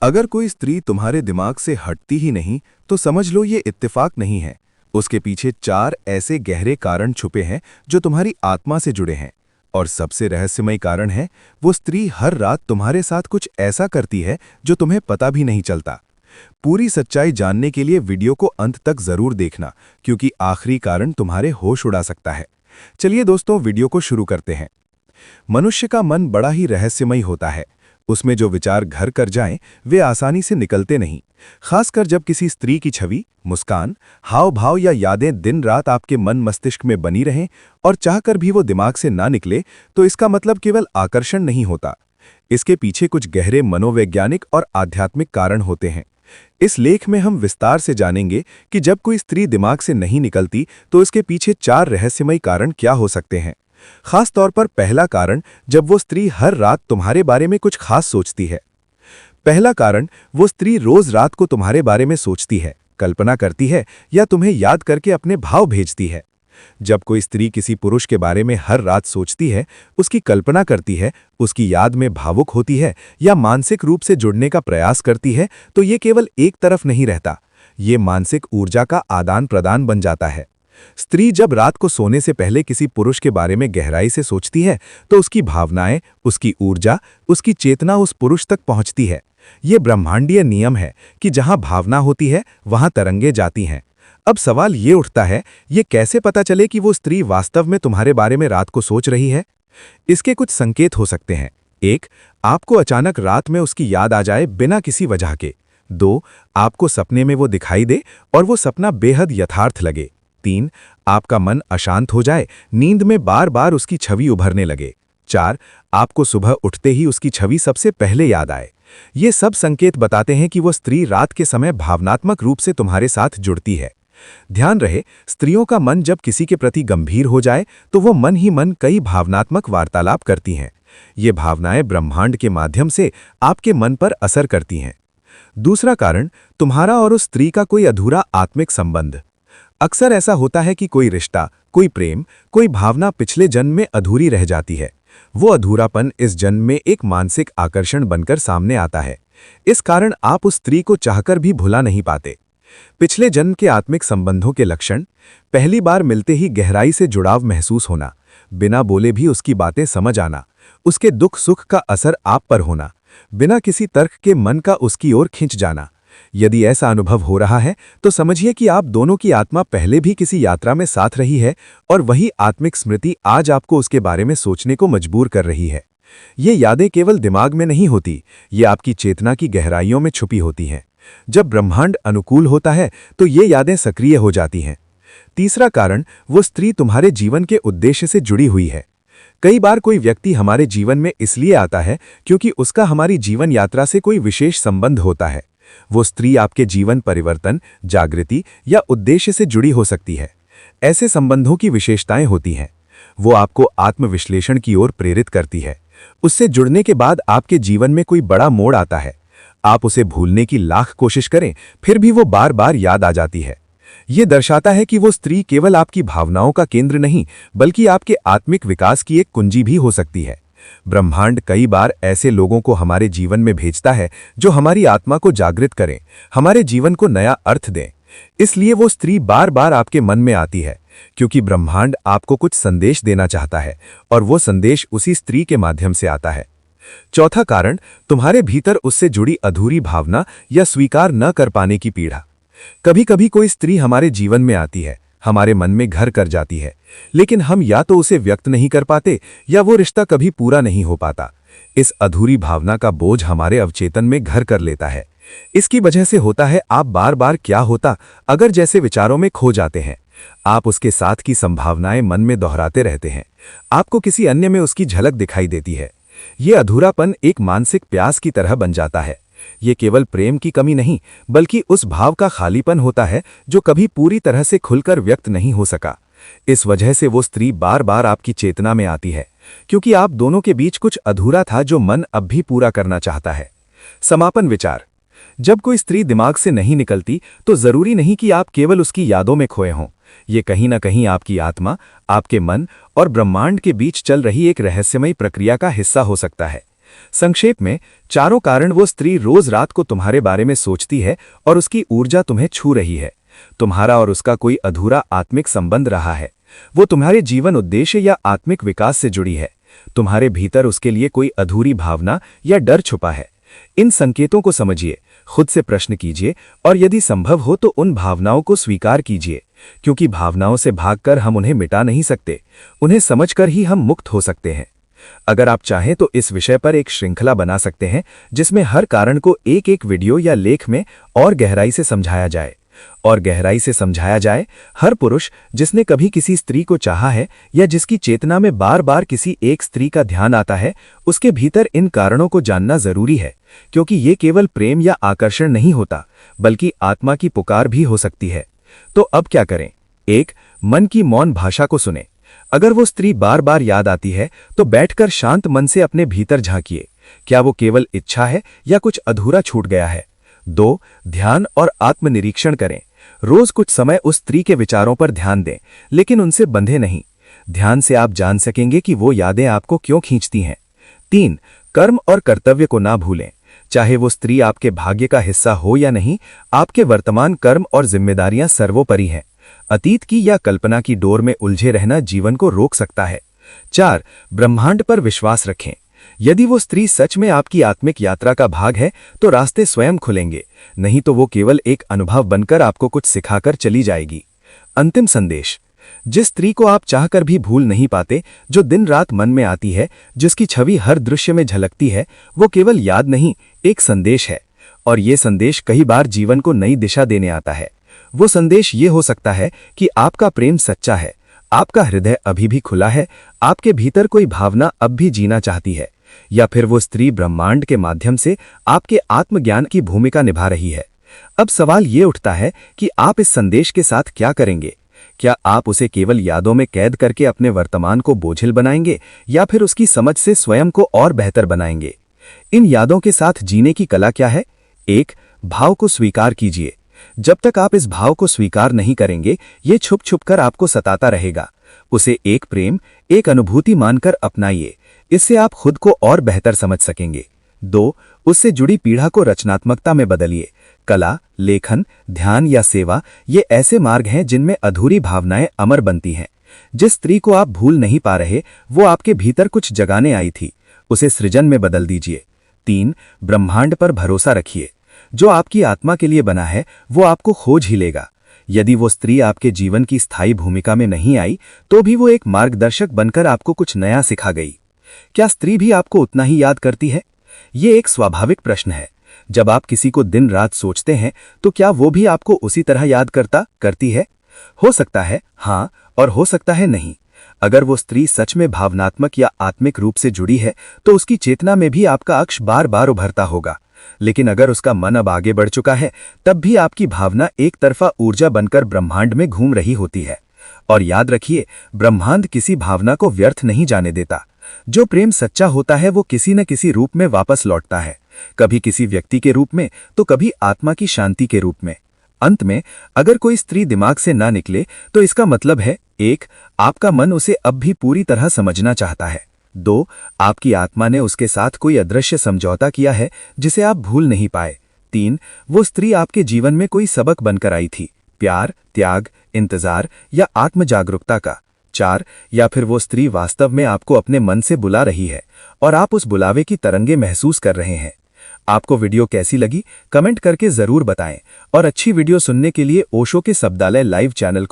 अगर कोई स्त्री तुम्हारे दिमाग से हटती ही नहीं तो समझ लो ये इत्तेफाक नहीं है। उसके पीछे 4 ऐसे गहरे कारण छुपे हैं जो तुम्हारी आत्मा से जुड़े हैं। और सबसे रहस्यमय कारण है, वो स्त्री हर रात तुम्हारे साथ कुछ ऐसा करती है जो तुम्हें पता भी नहीं चलता। पूरी सच्चाई जानने के लिए वीडियो को अंत तक जरूर देखना, क्योंकि आखिरी कारण तुम्हारे होश उड़ा सकता है। चलिए दोस्तों, वीडियो को शुरू करते हैं। मनुष्य का मन बड़ा ही रहस्यमय होता है। उसमें जो विचार घर कर जाएं, वे आसानी से निकलते नहीं। खासकर जब किसी स्त्री की छवि, मुस्कान, हाव भाव या यादें दिन रात आपके मन मस्तिष्क में बनी रहें और चाहकर भी वो दिमाग से ना निकले, तो इसका मतलब केवल आकर्षण नहीं होता। इसके पीछे कुछ गहरे मनोवैज्ञानिक और आध्यात्मिक कारण होते हैं। इस लेख में हम विस्तार से जानेंगे कि जब कोई स्त्री दिमाग से नहीं निकलती तो इसके पीछे 4 रहस्यमय कारण क्या हो सकते हैं। खास तौर पर पहला कारण, जब वो स्त्री हर रात तुम्हारे बारे में कुछ खास सोचती है। पहला कारण, वो स्त्री रोज रात को तुम्हारे बारे में सोचती है, कल्पना करती है या तुम्हें याद करके अपने भाव भेजती है। जब कोई स्त्री किसी पुरुष के बारे में हर रात सोचती है, उसकी कल्पना करती है, उसकी याद में भावुक होती है या मानसिक रूप से जुड़ने का प्रयास करती है, तो ये केवल एक तरफ नहीं रहता, ये मानसिक ऊर्जा का आदान प्रदान बन जाता है। स्त्री जब रात को सोने से पहले किसी पुरुष के बारे में गहराई से सोचती है, तो उसकी भावनाएं, उसकी ऊर्जा, उसकी चेतना उस पुरुष तक पहुंचती है। ये ब्रह्मांडीय नियम है कि जहां भावना होती है, वहां तरंगे जाती हैं। अब सवाल ये उठता है, ये कैसे पता चले कि वो स्त्री वास्तव में तुम्हारे बारे में रात को सोच रही है? इसके कुछ संकेत हो सकते हैं। 1. आपको अचानक रात में उसकी याद आ जाए बिना किसी वजह के। 2. आपको सपने में वो दिखाई दे और वो सपना बेहद यथार्थ लगे। 3. आपका मन अशांत हो जाए, नींद में बार बार उसकी छवि उभरने लगे। 4. आपको सुबह उठते ही उसकी छवि सबसे पहले याद आए। ये सब संकेत बताते हैं कि वो स्त्री रात के समय भावनात्मक रूप से तुम्हारे साथ जुड़ती है। ध्यान रहे, स्त्रियों का मन जब किसी के प्रति गंभीर हो जाए तो वो मन ही मन कई भावनात्मक वार्तालाप करती हैं। ये भावनाएं ब्रह्मांड के माध्यम से आपके मन पर असर करती हैं। दूसरा कारण, तुम्हारा और उस स्त्री का कोई अधूरा आत्मिक संबंध। अक्सर ऐसा होता है कि कोई रिश्ता, कोई प्रेम, कोई भावना पिछले जन्म में अधूरी रह जाती है। वो अधूरापन इस जन्म में एक मानसिक आकर्षण बनकर सामने आता है। इस कारण आप उस स्त्री को चाहकर भी भुला नहीं पाते। पिछले जन्म के आत्मिक संबंधों के लक्षण: पहली बार मिलते ही गहराई से जुड़ाव महसूस होना, बिना बोले भी उसकी बातें समझ आना, उसके दुख सुख का असर आप पर होना, बिना किसी तर्क के मन का उसकी ओर खिंच जाना। यदि ऐसा अनुभव हो रहा है तो समझिए कि आप दोनों की आत्मा पहले भी किसी यात्रा में साथ रही है और वही आत्मिक स्मृति आज आपको उसके बारे में सोचने को मजबूर कर रही है। ये यादें केवल दिमाग में नहीं होती, ये आपकी चेतना की गहराइयों में छुपी होती हैं। जब ब्रह्मांड अनुकूल होता है तो ये यादें सक्रिय हो जाती हैं। तीसरा कारण, वो स्त्री तुम्हारे जीवन के उद्देश्य से जुड़ी हुई है। कई बार कोई व्यक्ति हमारे जीवन में इसलिए आता है क्योंकि उसका हमारी जीवन यात्रा से कोई विशेष संबंध होता है। वो स्त्री आपके जीवन परिवर्तन, जागृति या उद्देश्य से जुड़ी हो सकती है। ऐसे संबंधों की विशेषताएं होती हैं। वो आपको आत्मविश्लेषण की ओर प्रेरित करती है। उससे जुड़ने के बाद आपके जीवन में कोई बड़ा मोड़ आता है। आप उसे भूलने की लाख कोशिश करें, फिर भी वो बार बार याद आ जाती है। ये दर्शाता है कि वो स्त्री केवल आपकी भावनाओं का केंद्र नहीं, बल्कि आपके आत्मिक विकास की एक कुंजी भी हो सकती है। ब्रह्मांड कई बार ऐसे लोगों को हमारे जीवन में भेजता है जो हमारी आत्मा को जागृत करें, हमारे जीवन को नया अर्थ दें। इसलिए वो स्त्री बार बार आपके मन में आती है, क्योंकि ब्रह्मांड आपको कुछ संदेश देना चाहता है और वो संदेश उसी स्त्री के माध्यम से आता है। चौथा कारण, तुम्हारे भीतर उससे जुड़ी अधूरी भावना या स्वीकार न कर पाने की पीड़ा। कभी कभी कोई स्त्री हमारे जीवन में आती है, हमारे मन में घर कर जाती है, लेकिन हम या तो उसे व्यक्त नहीं कर पाते या वो रिश्ता कभी पूरा नहीं हो पाता। इस अधूरी भावना का बोझ हमारे अवचेतन में घर कर लेता है। इसकी वजह से होता है, आप बार बार क्या होता अगर जैसे विचारों में खो जाते हैं। आप उसके साथ की संभावनाएं मन में दोहराते रहते हैं। आपको किसी अन्य में उसकी झलक दिखाई देती है। ये अधूरापन एक मानसिक प्यास की तरह बन जाता है। ये केवल प्रेम की कमी नहीं, बल्कि उस भाव का खालीपन होता है जो कभी पूरी तरह से खुलकर व्यक्त नहीं हो सका। इस वजह से वो स्त्री बार बार आपकी चेतना में आती है, क्योंकि आप दोनों के बीच कुछ अधूरा था जो मन अब भी पूरा करना चाहता है। समापन विचार: जब कोई स्त्री दिमाग से नहीं निकलती तो जरूरी नहीं कि आप केवल उसकी यादों में खोए हों। ये कहीं ना कहीं आपकी आत्मा, आपके मन और ब्रह्मांड के बीच चल रही एक रहस्यमयी प्रक्रिया का हिस्सा हो सकता है। संक्षेप में, चारों कारण वो स्त्री रोज रात को तुम्हारे बारे में सोचती है और उसकी ऊर्जा तुम्हें छू रही है। तुम्हारा और उसका कोई अधूरा आत्मिक संबंध रहा है। वो तुम्हारे जीवन उद्देश्य या आत्मिक विकास से जुड़ी है। तुम्हारे भीतर उसके लिए कोई अधूरी भावना या डर छुपा है। इन संकेतों को समझिए, खुद से प्रश्न कीजिए और यदि संभव हो तो उन भावनाओं को स्वीकार कीजिए, क्योंकि भावनाओं से भागकर हम उन्हें मिटा नहीं सकते, उन्हें समझकर ही हम मुक्त हो सकते हैं। अगर आप चाहें तो इस विषय पर एक श्रृंखला बना सकते हैं जिसमें हर कारण को एक एक वीडियो या लेख में और गहराई से समझाया जाए। हर पुरुष जिसने कभी किसी स्त्री को चाहा है या जिसकी चेतना में बार बार किसी एक स्त्री का ध्यान आता है, उसके भीतर इन कारणों को जानना जरूरी है, क्योंकि ये केवल प्रेम या आकर्षण नहीं होता, बल्कि आत्मा की पुकार भी हो सकती है। तो अब क्या करें? 1. मन की मौन भाषा को सुने। अगर वो स्त्री बार बार याद आती है तो बैठकर शांत मन से अपने भीतर झांकिए। क्या वो केवल इच्छा है या कुछ अधूरा छूट गया है? 2. ध्यान और आत्मनिरीक्षण करें। रोज कुछ समय उस स्त्री के विचारों पर ध्यान दें, लेकिन उनसे बंधे नहीं। ध्यान से आप जान सकेंगे कि वो यादें आपको क्यों खींचती हैं। 3. कर्म और कर्तव्य को ना भूलें। चाहे वो स्त्री आपके भाग्य का हिस्सा हो या नहीं, आपके वर्तमान कर्म और जिम्मेदारियां सर्वोपरि हैं। अतीत की या कल्पना की डोर में उलझे रहना जीवन को रोक सकता है। 4. ब्रह्मांड पर विश्वास रखें। यदि वो स्त्री सच में आपकी आत्मिक यात्रा का भाग है तो रास्ते स्वयं खुलेंगे, नहीं तो वो केवल एक अनुभव बनकर आपको कुछ सिखाकर चली जाएगी। अंतिम संदेश: जिस स्त्री को आप चाहकर भी भूल नहीं पाते, जो दिन रात मन में आती है, जिसकी छवि हर दृश्य में झलकती है, वो केवल याद नहीं, एक संदेश है। और ये संदेश कई बार जीवन को नई दिशा देने आता है। वो संदेश ये हो सकता है कि आपका प्रेम सच्चा है, आपका हृदय अभी भी खुला है, आपके भीतर कोई भावना अब भी जीना चाहती है, या फिर वो स्त्री ब्रह्मांड के माध्यम से आपके आत्मज्ञान की भूमिका निभा रही है। अब सवाल ये उठता है कि आप इस संदेश के साथ क्या करेंगे? क्या आप उसे केवल यादों में कैद करके अपने वर्तमान को बोझिल बनाएंगे, या फिर उसकी समझ से स्वयं को और बेहतर बनाएंगे? इन यादों के साथ जीने की कला क्या है? 1. भाव को स्वीकार कीजिए। जब तक आप इस भाव को स्वीकार नहीं करेंगे, ये छुप छुप कर आपको सताता रहेगा। उसे एक प्रेम, एक अनुभूति मानकर अपनाइए। इससे आप खुद को और बेहतर समझ सकेंगे। 2. उससे जुड़ी पीड़ा को रचनात्मकता में बदलिए। कला, लेखन, ध्यान या सेवा, ये ऐसे मार्ग हैं जिनमें अधूरी भावनाएं अमर बनती हैं। जिस स्त्री को आप भूल नहीं पा रहे, वो आपके भीतर कुछ जगाने आई थी, उसे सृजन में बदल दीजिए। 3. ब्रह्मांड पर भरोसा रखिए। जो आपकी आत्मा के लिए बना है, वो आपको खोज ही लेगा। यदि वो स्त्री आपके जीवन की स्थायी भूमिका में नहीं आई, तो भी वो एक मार्गदर्शक बनकर आपको कुछ नया सिखा गई। क्या स्त्री भी आपको उतना ही याद करती है? ये एक स्वाभाविक प्रश्न है। जब आप किसी को दिन रात सोचते हैं, तो क्या वो भी आपको उसी तरह याद करती है? हो सकता है हाँ, और हो सकता है नहीं। अगर वो स्त्री सच में भावनात्मक या आत्मिक रूप से जुड़ी है, तो उसकी चेतना में भी आपका अक्ष बार बार उभरता होगा। लेकिन अगर उसका मन अब आगे बढ़ चुका है, तब भी आपकी भावना एक तरफा ऊर्जा बनकर ब्रह्मांड में घूम रही होती है। और याद रखिए, ब्रह्मांड किसी भावना को व्यर्थ नहीं जाने देता। जो प्रेम सच्चा होता है, वो किसी न किसी रूप में वापस लौटता है, कभी किसी व्यक्ति के रूप में, तो कभी आत्मा की शांति के रूप में। अंत में, अगर कोई स्त्री दिमाग से ना निकले, तो इसका मतलब है 1. आपका मन उसे अब भी पूरी तरह समझना चाहता है। 2. आपकी आत्मा ने उसके साथ कोई अदृश्य समझौता किया है जिसे आप भूल नहीं पाए। 3. वो स्त्री आपके जीवन में कोई सबक बनकर आई थी, प्यार, त्याग, इंतजार या आत्म जागरूकता का। 4. या फिर वो स्त्री वास्तव में आपको अपने मन से बुला रही है और आप उस बुलावे की तरंगे महसूस कर रहे हैं। आपको वीडियो कैसी लगी, कमेंट करके जरूर बताएं, और अच्छी वीडियो सुनने के लिए ओशो के शब्दालय लाइव चैनल